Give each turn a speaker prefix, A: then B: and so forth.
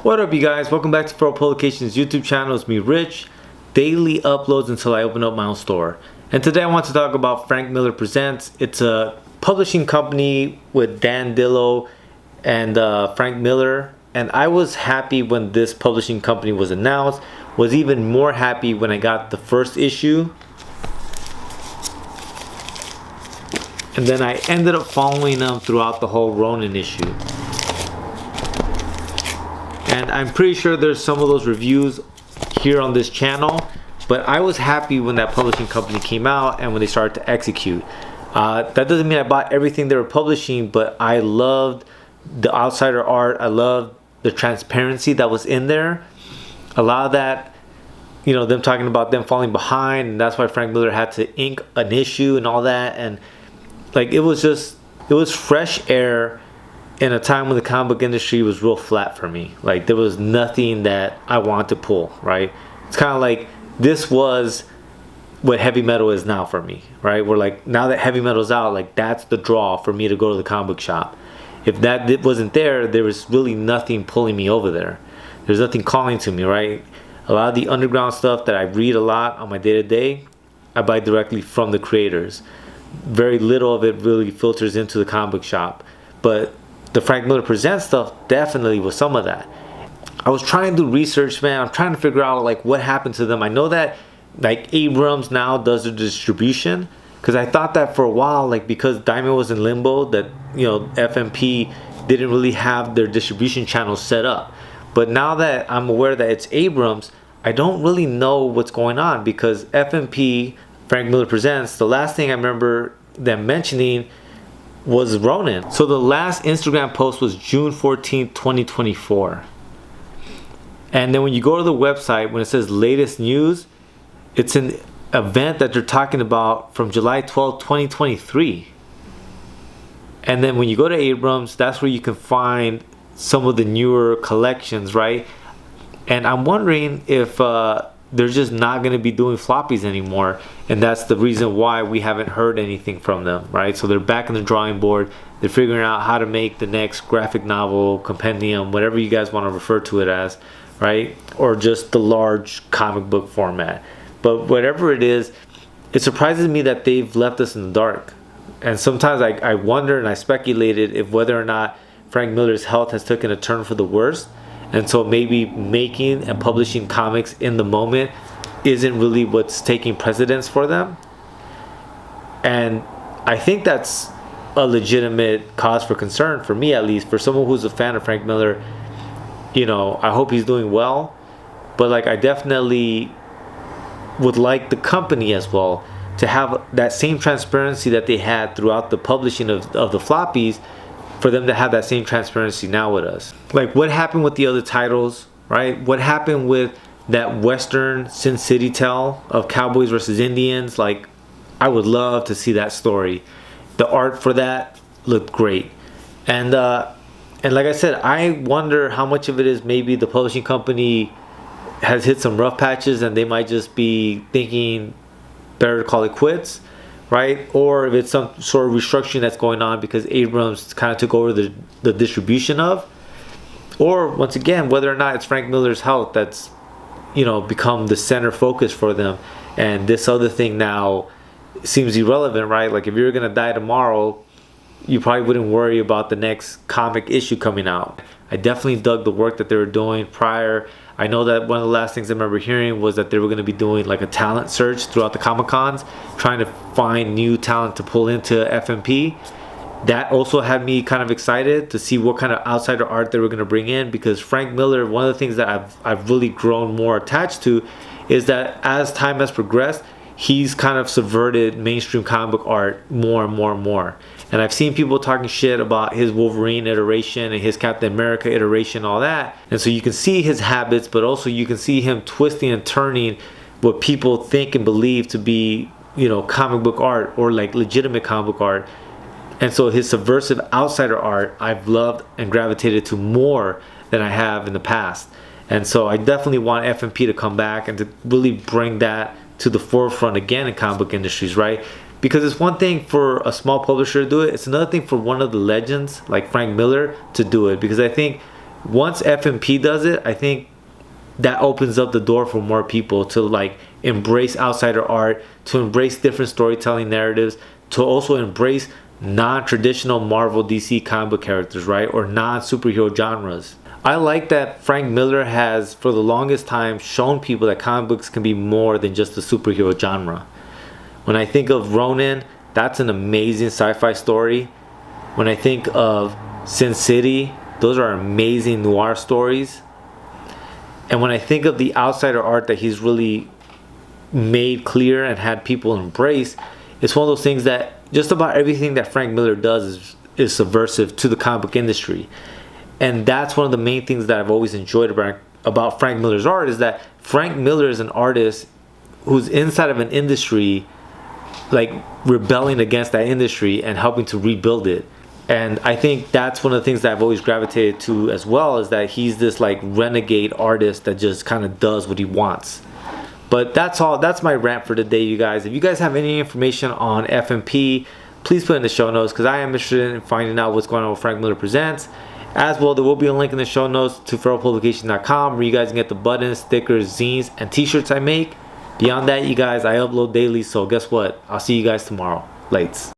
A: What up, you guys? Welcome back to Furrow Publications YouTube channel. It's me, Rich. Daily uploads until I open up my own store. And today I want to talk about Frank Miller Presents. It's a publishing company with Dan Dillow and Frank Miller. And I was happy when this publishing company was announced. Was even more happy when I got the first issue. And then I ended up following them throughout the whole Ronin issue. And I'm pretty sure there's some of those reviews here on this channel, but I was happy when that publishing company came out and when they started to execute. That doesn't mean I bought everything they were publishing, but I loved the outsider art. I loved the transparency that was in there. A lot of that, you know, them talking about them falling behind, and that's why Frank Miller had to ink an issue and all that. And like, it was fresh air in a time when the comic book industry was real flat for me. Like, there was nothing that I wanted to pull, right? It's kind of like this was what heavy metal is now for me, right? Where like, now that heavy metal's out, like that's the draw for me to go to the comic book shop. If that wasn't there, there was really nothing pulling me over there. There's nothing calling to me, right? A lot of the underground stuff that I read a lot on my day-to-day, I buy directly from the creators. Very little of it really filters into the comic book shop. But the Frank Miller Presents stuff definitely was some of that. I was trying to do research, man. I'm trying to figure out like what happened to them. I know that like Abrams now does the distribution, because I thought that for a while, like because Diamond was in limbo, that, you know, FMP didn't really have their distribution channels set up. But now that I'm aware that it's Abrams, I don't really know what's going on, because FMP, Frank Miller Presents, the last thing I remember them mentioning was Ronin. So the last Instagram post was June 14th, 2024. And then when you go to the website, when it says latest news, it's an event that they're talking about from July 12th, 2023. And then when you go to Abrams, that's where you can find some of the newer collections, right? And I'm wondering if they're just not going to be doing floppies anymore, and that's the reason why we haven't heard anything from them, right? So they're back in the drawing board. They're figuring out how to make the next graphic novel, compendium, whatever you guys want to refer to it as, right? Or just the large comic book format. But whatever it is, it surprises me that they've left us in the dark. And sometimes I wonder, and I speculated if whether or not Frank Miller's health has taken a turn for the worse. And so maybe making and publishing comics in the moment isn't really what's taking precedence for them. And I think that's a legitimate cause for concern, for me at least. For someone who's a fan of Frank Miller, you know, I hope he's doing well. But like, I definitely would like the company as well to have that same transparency that they had throughout the publishing of the floppies, for them to have that same transparency now with us. Like, what happened with the other titles, right? What happened with that Western Sin City tale of Cowboys versus Indians? Like, I would love to see that story. The art for that looked great. And like I said, I wonder how much of it is maybe the publishing company has hit some rough patches and they might just be thinking better to call it quits, right? Or if it's some sort of restructuring that's going on because Abrams kind of took over the distribution of. Or once again, whether or not it's Frank Miller's health that's, you know, become the center focus for them, and this other thing now seems irrelevant, right? Like, if you're gonna die tomorrow, you probably wouldn't worry about the next comic issue coming out. I definitely dug the work that they were doing prior. I know that one of the last things I remember hearing was that they were going to be doing like a talent search throughout the Comic Cons, trying to find new talent to pull into FMP. That also had me kind of excited to see what kind of outsider art they were going to bring in, because Frank Miller, one of the things that I've really grown more attached to is that as time has progressed, he's kind of subverted mainstream comic book art more and more and more. And I've seen people talking shit about his Wolverine iteration and his Captain America iteration, all that. And so you can see his habits, but also you can see him twisting and turning what people think and believe to be, you know, comic book art or like legitimate comic book art. And so his subversive outsider art, I've loved and gravitated to more than I have in the past. And so I definitely want FMP to come back and to really bring that to the forefront again in comic book industries, right? Because it's one thing for a small publisher to do it. It's another thing for one of the legends like Frank Miller to do it. Because I think once FMP does it, I think that opens up the door for more people to like embrace outsider art, to embrace different storytelling narratives, to also embrace non-traditional Marvel DC comic book characters, right? Or non-superhero genres. I like that Frank Miller has, for the longest time, shown people that comic books can be more than just the superhero genre. When I think of Ronin, that's an amazing sci-fi story. When I think of Sin City, those are amazing noir stories. And when I think of the outsider art that he's really made clear and had people embrace, it's one of those things that just about everything that Frank Miller does is subversive to the comic book industry. And that's one of the main things that I've always enjoyed about Frank Miller's art, is that Frank Miller is an artist who's inside of an industry, like rebelling against that industry and helping to rebuild it. And I think that's one of the things that I've always gravitated to as well, is that he's this like renegade artist that just kind of does what he wants. But that's all. That's my rant for today, you guys. If you guys have any information on FMP, please put it in the show notes, because I am interested in finding out what's going on with Frank Miller Presents. As well, there will be a link in the show notes to feralpublication.com where you guys can get the buttons, stickers, zines, and t-shirts I make. Beyond that, you guys, I upload daily, so guess what? I'll see you guys tomorrow. Lates.